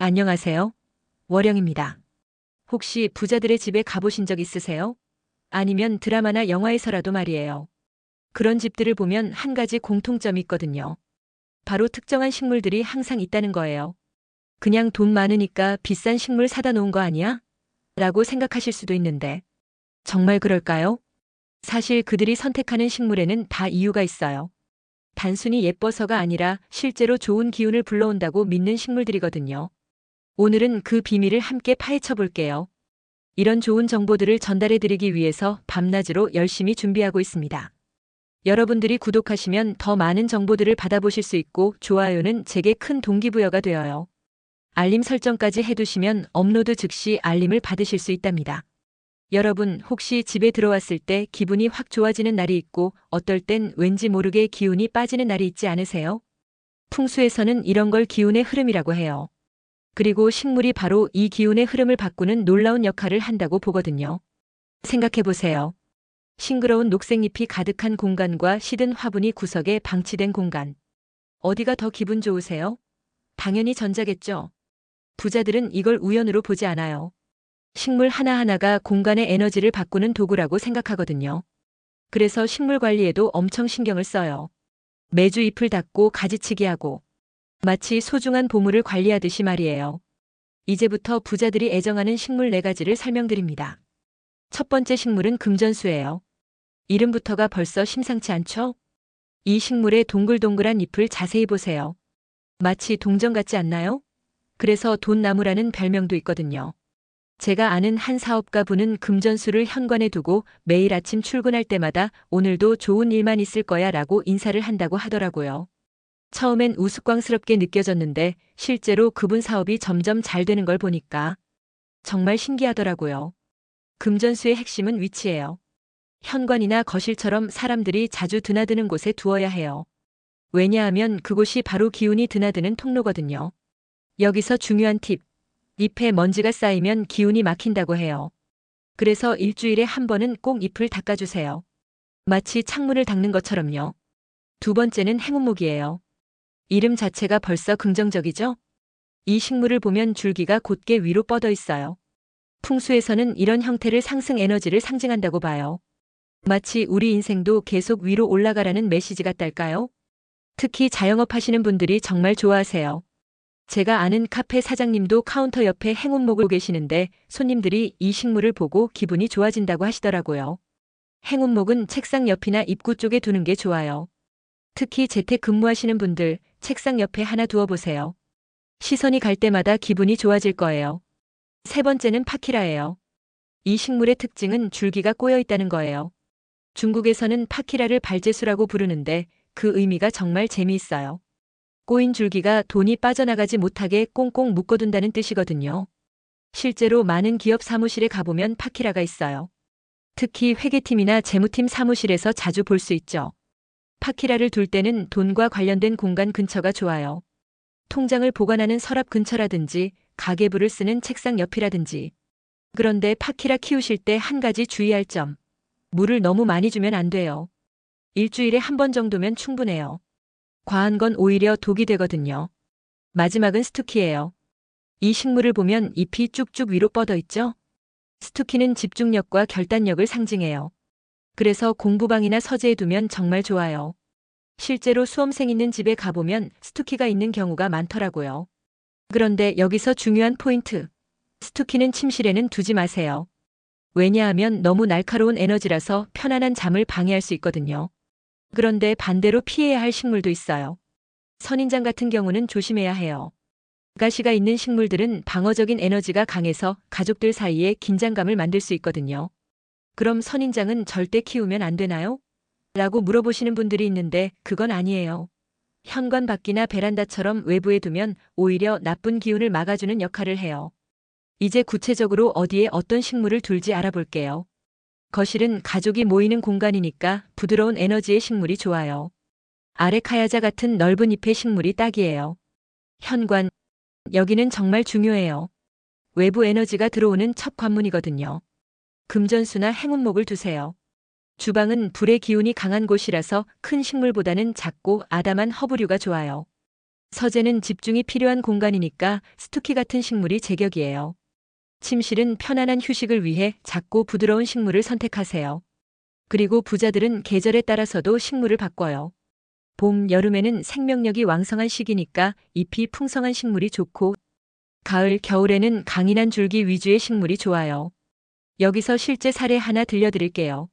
안녕하세요. 월영입니다. 혹시 부자들의 집에 가보신 적 있으세요? 아니면 드라마나 영화에서라도 말이에요. 그런 집들을 보면 한 가지 공통점이 있거든요. 바로 특정한 식물들이 항상 있다는 거예요. 그냥 돈 많으니까 비싼 식물 사다 놓은 거 아니야? 라고 생각하실 수도 있는데, 정말 그럴까요? 사실 그들이 선택하는 식물에는 다 이유가 있어요. 단순히 예뻐서가 아니라 실제로 좋은 기운을 불러온다고 믿는 식물들이거든요. 오늘은 그 비밀을 함께 파헤쳐 볼게요. 이런 좋은 정보들을 전달해 드리기 위해서 밤낮으로 열심히 준비하고 있습니다. 여러분들이 구독하시면 더 많은 정보들을 받아보실 수 있고 좋아요는 제게 큰 동기부여가 되어요. 알림 설정까지 해두시면 업로드 즉시 알림을 받으실 수 있답니다. 여러분 혹시 집에 들어왔을 때 기분이 확 좋아지는 날이 있고 어떨 땐 왠지 모르게 기운이 빠지는 날이 있지 않으세요? 풍수에서는 이런 걸 기운의 흐름이라고 해요. 그리고 식물이 바로 이 기운의 흐름을 바꾸는 놀라운 역할을 한다고 보거든요. 생각해 보세요. 싱그러운 녹색잎이 가득한 공간과 시든 화분이 구석에 방치된 공간. 어디가 더 기분 좋으세요? 당연히 전자겠죠. 부자들은 이걸 우연으로 보지 않아요. 식물 하나하나가 공간의 에너지를 바꾸는 도구라고 생각하거든요. 그래서 식물 관리에도 엄청 신경을 써요. 매주 잎을 닦고 가지치기 하고 마치 소중한 보물을 관리하듯이 말이에요. 이제부터 부자들이 애정하는 식물 4가지를 설명드립니다. 첫 번째 식물은 금전수예요. 이름부터가 벌써 심상치 않죠? 이 식물의 동글동글한 잎을 자세히 보세요. 마치 동전 같지 않나요? 그래서 돈나무라는 별명도 있거든요. 제가 아는 한 사업가 분은 금전수를 현관에 두고 매일 아침 출근할 때마다 오늘도 좋은 일만 있을 거야 라고 인사를 한다고 하더라고요. 처음엔 우스꽝스럽게 느껴졌는데 실제로 그분 사업이 점점 잘 되는 걸 보니까 정말 신기하더라고요. 금전수의 핵심은 위치예요. 현관이나 거실처럼 사람들이 자주 드나드는 곳에 두어야 해요. 왜냐하면 그곳이 바로 기운이 드나드는 통로거든요. 여기서 중요한 팁. 잎에 먼지가 쌓이면 기운이 막힌다고 해요. 그래서 일주일에 한 번은 꼭 잎을 닦아주세요. 마치 창문을 닦는 것처럼요. 두 번째는 행운목이에요. 이름 자체가 벌써 긍정적이죠? 이 식물을 보면 줄기가 곧게 위로 뻗어 있어요. 풍수에서는 이런 형태를 상승 에너지를 상징한다고 봐요. 마치 우리 인생도 계속 위로 올라가라는 메시지 같달까요? 특히 자영업 하시는 분들이 정말 좋아하세요. 제가 아는 카페 사장님도 카운터 옆에 행운목을 계시는데 손님들이 이 식물을 보고 기분이 좋아진다고 하시더라고요. 행운목은 책상 옆이나 입구 쪽에 두는 게 좋아요. 특히 재택 근무하시는 분들 책상 옆에 하나 두어보세요. 시선이 갈 때마다 기분이 좋아질 거예요. 세 번째는 파키라예요. 이 식물의 특징은 줄기가 꼬여 있다는 거예요. 중국에서는 파키라를 발제수라고 부르는데 그 의미가 정말 재미있어요. 꼬인 줄기가 돈이 빠져나가지 못하게 꽁꽁 묶어둔다는 뜻이거든요. 실제로 많은 기업 사무실에 가보면 파키라가 있어요. 특히 회계팀이나 재무팀 사무실에서 자주 볼 수 있죠. 파키라를 둘 때는 돈과 관련된 공간 근처가 좋아요. 통장을 보관하는 서랍 근처라든지 가계부를 쓰는 책상 옆이라든지. 그런데 파키라 키우실 때 한 가지 주의할 점. 물을 너무 많이 주면 안 돼요. 일주일에 한 번 정도면 충분해요. 과한 건 오히려 독이 되거든요. 마지막은 스투키예요. 이 식물을 보면 잎이 쭉쭉 위로 뻗어 있죠? 스투키는 집중력과 결단력을 상징해요. 그래서 공부방이나 서재에 두면 정말 좋아요. 실제로 수험생 있는 집에 가보면 스투키가 있는 경우가 많더라고요. 그런데 여기서 중요한 포인트. 스투키는 침실에는 두지 마세요. 왜냐하면 너무 날카로운 에너지라서 편안한 잠을 방해할 수 있거든요. 그런데 반대로 피해야 할 식물도 있어요. 선인장 같은 경우는 조심해야 해요. 가시가 있는 식물들은 방어적인 에너지가 강해서 가족들 사이에 긴장감을 만들 수 있거든요. 그럼 선인장은 절대 키우면 안 되나요? 라고 물어보시는 분들이 있는데 그건 아니에요. 현관 밖이나 베란다처럼 외부에 두면 오히려 나쁜 기운을 막아주는 역할을 해요. 이제 구체적으로 어디에 어떤 식물을 둘지 알아볼게요. 거실은 가족이 모이는 공간이니까 부드러운 에너지의 식물이 좋아요. 아레카야자 같은 넓은 잎의 식물이 딱이에요. 현관, 여기는 정말 중요해요. 외부 에너지가 들어오는 첫 관문이거든요. 금전수나 행운목을 두세요. 주방은 불의 기운이 강한 곳이라서 큰 식물보다는 작고 아담한 허브류가 좋아요. 서재는 집중이 필요한 공간이니까 스투키 같은 식물이 제격이에요. 침실은 편안한 휴식을 위해 작고 부드러운 식물을 선택하세요. 그리고 부자들은 계절에 따라서도 식물을 바꿔요. 봄, 여름에는 생명력이 왕성한 시기니까 잎이 풍성한 식물이 좋고, 가을, 겨울에는 강인한 줄기 위주의 식물이 좋아요. 여기서 실제 사례 하나 들려드릴게요.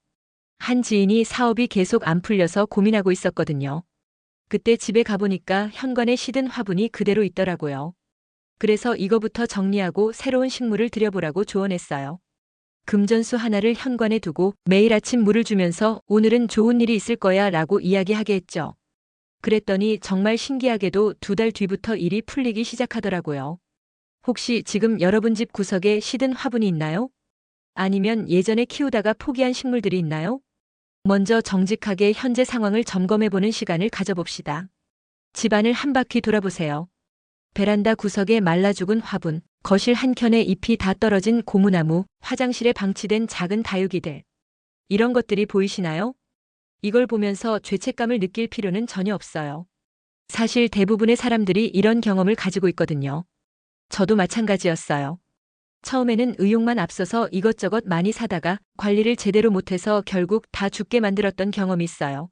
한 지인이 사업이 계속 안 풀려서 고민하고 있었거든요. 그때 집에 가보니까 현관에 시든 화분이 그대로 있더라고요. 그래서 이거부터 정리하고 새로운 식물을 들여보라고 조언했어요. 금전수 하나를 현관에 두고 매일 아침 물을 주면서 오늘은 좋은 일이 있을 거야 라고 이야기하게 했죠. 그랬더니 정말 신기하게도 2달 뒤부터 일이 풀리기 시작하더라고요. 혹시 지금 여러분 집 구석에 시든 화분이 있나요? 아니면 예전에 키우다가 포기한 식물들이 있나요? 먼저 정직하게 현재 상황을 점검해보는 시간을 가져봅시다. 집안을 한 바퀴 돌아보세요. 베란다 구석에 말라 죽은 화분, 거실 한켠에 잎이 다 떨어진 고무나무, 화장실에 방치된 작은 다육이들. 이런 것들이 보이시나요? 이걸 보면서 죄책감을 느낄 필요는 전혀 없어요. 사실 대부분의 사람들이 이런 경험을 가지고 있거든요. 저도 마찬가지였어요. 처음에는 의욕만 앞서서 이것저것 많이 사다가 관리를 제대로 못해서 결국 다 죽게 만들었던 경험이 있어요.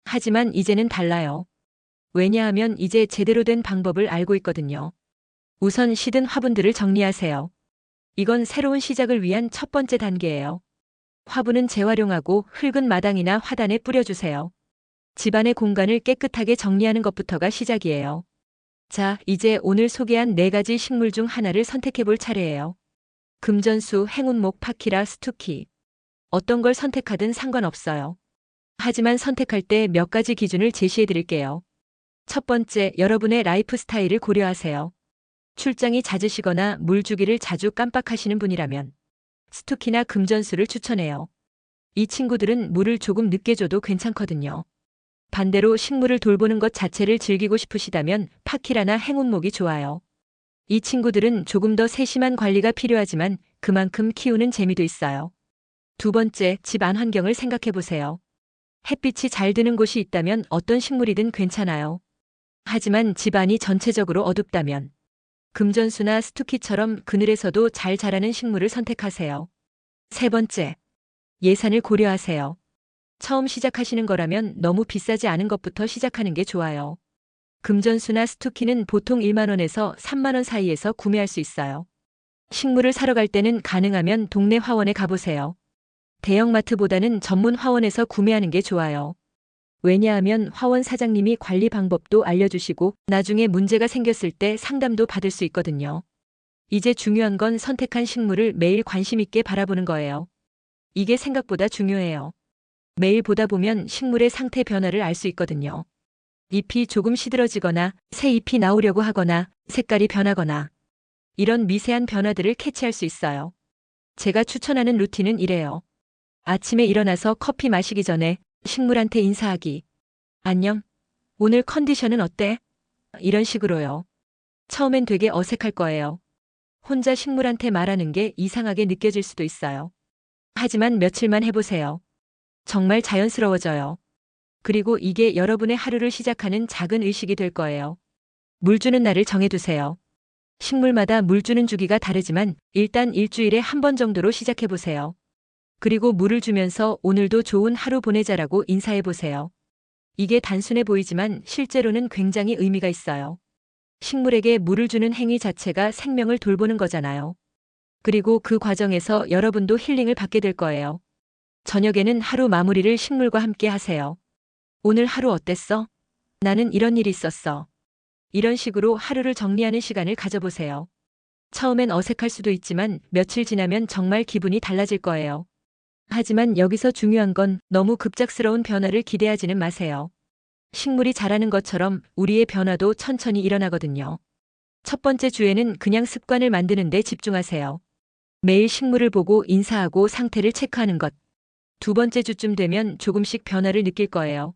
하지만 이제는 달라요. 왜냐하면 이제 제대로 된 방법을 알고 있거든요. 우선 시든 화분들을 정리하세요. 이건 새로운 시작을 위한 첫 번째 단계예요. 화분은 재활용하고 흙은 마당이나 화단에 뿌려주세요. 집안의 공간을 깨끗하게 정리하는 것부터가 시작이에요. 자, 이제 오늘 소개한 4가지 식물 중 하나를 선택해 볼 차례예요. 금전수, 행운목, 파키라, 스투키. 어떤 걸 선택하든 상관없어요. 하지만 선택할 때 몇 가지 기준을 제시해 드릴게요. 첫 번째, 여러분의 라이프 스타일을 고려하세요. 출장이 잦으시거나 물 주기를 자주 깜빡하시는 분이라면 스투키나 금전수를 추천해요. 이 친구들은 물을 조금 늦게 줘도 괜찮거든요. 반대로 식물을 돌보는 것 자체를 즐기고 싶으시다면 파키라나 행운목이 좋아요. 이 친구들은 조금 더 세심한 관리가 필요하지만 그만큼 키우는 재미도 있어요. 두 번째, 집 안 환경을 생각해 보세요. 햇빛이 잘 드는 곳이 있다면 어떤 식물이든 괜찮아요. 하지만 집안이 전체적으로 어둡다면 금전수나 스투키처럼 그늘에서도 잘 자라는 식물을 선택하세요. 세 번째, 예산을 고려하세요. 처음 시작하시는 거라면 너무 비싸지 않은 것부터 시작하는 게 좋아요. 금전수나 스투키는 보통 1만 원에서 3만 원 사이에서 구매할 수 있어요. 식물을 사러 갈 때는 가능하면 동네 화원에 가보세요. 대형마트보다는 전문 화원에서 구매하는 게 좋아요. 왜냐하면 화원 사장님이 관리 방법도 알려주시고 나중에 문제가 생겼을 때 상담도 받을 수 있거든요. 이제 중요한 건 선택한 식물을 매일 관심 있게 바라보는 거예요. 이게 생각보다 중요해요. 매일 보다 보면 식물의 상태 변화를 알 수 있거든요. 잎이 조금 시들어지거나 새 잎이 나오려고 하거나 색깔이 변하거나 이런 미세한 변화들을 캐치할 수 있어요. 제가 추천하는 루틴은 이래요. 아침에 일어나서 커피 마시기 전에 식물한테 인사하기. 안녕. 오늘 컨디션은 어때? 이런 식으로요. 처음엔 되게 어색할 거예요. 혼자 식물한테 말하는 게 이상하게 느껴질 수도 있어요. 하지만 며칠만 해보세요. 정말 자연스러워져요. 그리고 이게 여러분의 하루를 시작하는 작은 의식이 될 거예요. 물 주는 날을 정해두세요. 식물마다 물 주는 주기가 다르지만 일단 일주일에 한 번 정도로 시작해보세요. 그리고 물을 주면서 오늘도 좋은 하루 보내자라고 인사해보세요. 이게 단순해 보이지만 실제로는 굉장히 의미가 있어요. 식물에게 물을 주는 행위 자체가 생명을 돌보는 거잖아요. 그리고 그 과정에서 여러분도 힐링을 받게 될 거예요. 저녁에는 하루 마무리를 식물과 함께 하세요. 오늘 하루 어땠어? 나는 이런 일이 있었어. 이런 식으로 하루를 정리하는 시간을 가져보세요. 처음엔 어색할 수도 있지만 며칠 지나면 정말 기분이 달라질 거예요. 하지만 여기서 중요한 건 너무 급작스러운 변화를 기대하지는 마세요. 식물이 자라는 것처럼 우리의 변화도 천천히 일어나거든요. 첫 번째 주에는 그냥 습관을 만드는 데 집중하세요. 매일 식물을 보고 인사하고 상태를 체크하는 것. 두 번째 주쯤 되면 조금씩 변화를 느낄 거예요.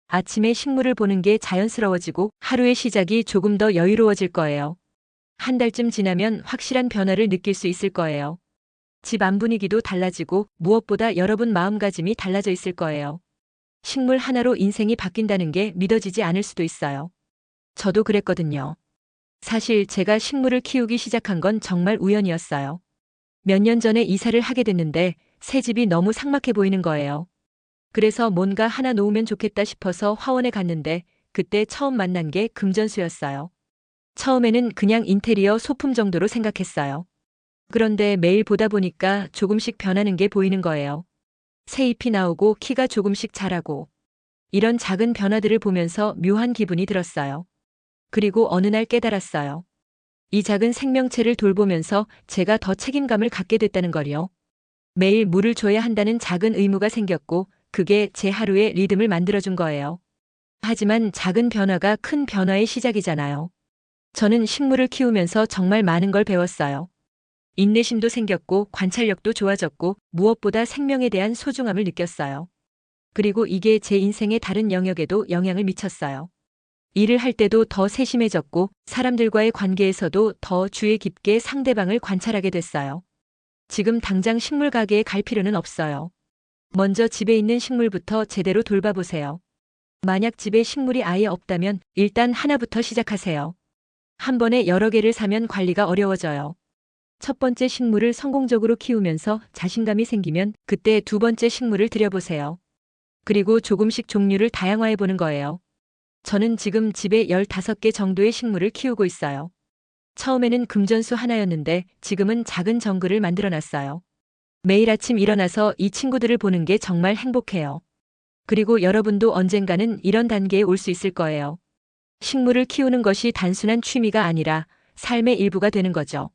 아침에 식물을 보는 게 자연스러워지고 하루의 시작이 조금 더 여유로워질 거예요. 한 달쯤 지나면 확실한 변화를 느낄 수 있을 거예요. 집 안 분위기도 달라지고 무엇보다 여러분 마음가짐이 달라져 있을 거예요. 식물 하나로 인생이 바뀐다는 게 믿어지지 않을 수도 있어요. 저도 그랬거든요. 사실 제가 식물을 키우기 시작한 건 정말 우연이었어요. 몇 년 전에 이사를 하게 됐는데 새 집이 너무 삭막해 보이는 거예요. 그래서 뭔가 하나 놓으면 좋겠다 싶어서 화원에 갔는데 그때 처음 만난 게 금전수였어요. 처음에는 그냥 인테리어 소품 정도로 생각했어요. 그런데 매일 보다 보니까 조금씩 변하는 게 보이는 거예요. 새 잎이 나오고 키가 조금씩 자라고 이런 작은 변화들을 보면서 묘한 기분이 들었어요. 그리고 어느 날 깨달았어요. 이 작은 생명체를 돌보면서 제가 더 책임감을 갖게 됐다는 걸요. 매일 물을 줘야 한다는 작은 의무가 생겼고 그게 제 하루의 리듬을 만들어준 거예요. 하지만 작은 변화가 큰 변화의 시작이잖아요. 저는 식물을 키우면서 정말 많은 걸 배웠어요. 인내심도 생겼고 관찰력도 좋아졌고 무엇보다 생명에 대한 소중함을 느꼈어요. 그리고 이게 제 인생의 다른 영역에도 영향을 미쳤어요. 일을 할 때도 더 세심해졌고 사람들과의 관계에서도 더 주의 깊게 상대방을 관찰하게 됐어요. 지금 당장 식물 가게에 갈 필요는 없어요. 먼저 집에 있는 식물부터 제대로 돌봐보세요. 만약 집에 식물이 아예 없다면 일단 하나부터 시작하세요. 한 번에 여러 개를 사면 관리가 어려워져요. 첫 번째 식물을 성공적으로 키우면서 자신감이 생기면 그때 두 번째 식물을 들여보세요. 그리고 조금씩 종류를 다양화해 보는 거예요. 저는 지금 집에 15개 정도의 식물을 키우고 있어요. 처음에는 금전수 하나였는데 지금은 작은 정글을 만들어 놨어요. 매일 아침 일어나서 이 친구들을 보는 게 정말 행복해요. 그리고 여러분도 언젠가는 이런 단계에 올 수 있을 거예요. 식물을 키우는 것이 단순한 취미가 아니라 삶의 일부가 되는 거죠.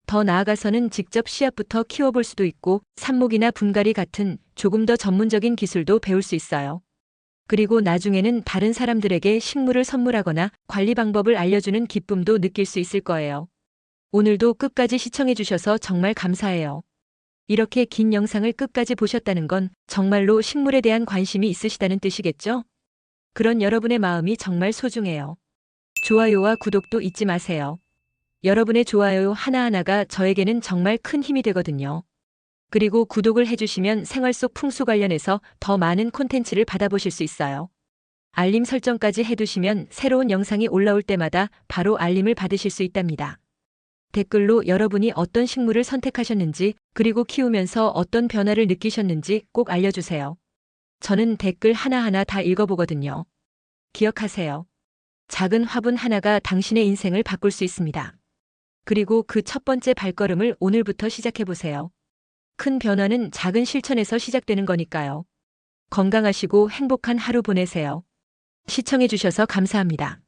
더 나아가서는 직접 씨앗부터 키워볼 수도 있고 삽목이나 분갈이 같은 조금 더 전문적인 기술도 배울 수 있어요. 그리고 나중에는 다른 사람들에게 식물을 선물하거나 관리 방법을 알려주는 기쁨도 느낄 수 있을 거예요. 오늘도 끝까지 시청해 주셔서 정말 감사해요. 이렇게 긴 영상을 끝까지 보셨다는 건 정말로 식물에 대한 관심이 있으시다는 뜻이겠죠? 그런 여러분의 마음이 정말 소중해요. 좋아요와 구독도 잊지 마세요. 여러분의 좋아요 하나하나가 저에게는 정말 큰 힘이 되거든요. 그리고 구독을 해주시면 생활 속 풍수 관련해서 더 많은 콘텐츠를 받아보실 수 있어요. 알림 설정까지 해두시면 새로운 영상이 올라올 때마다 바로 알림을 받으실 수 있답니다. 댓글로 여러분이 어떤 식물을 선택하셨는지 그리고 키우면서 어떤 변화를 느끼셨는지 꼭 알려주세요. 저는 댓글 하나하나 다 읽어보거든요. 기억하세요. 작은 화분 하나가 당신의 인생을 바꿀 수 있습니다. 그리고 그 첫 번째 발걸음을 오늘부터 시작해보세요. 큰 변화는 작은 실천에서 시작되는 거니까요. 건강하시고 행복한 하루 보내세요. 시청해주셔서 감사합니다.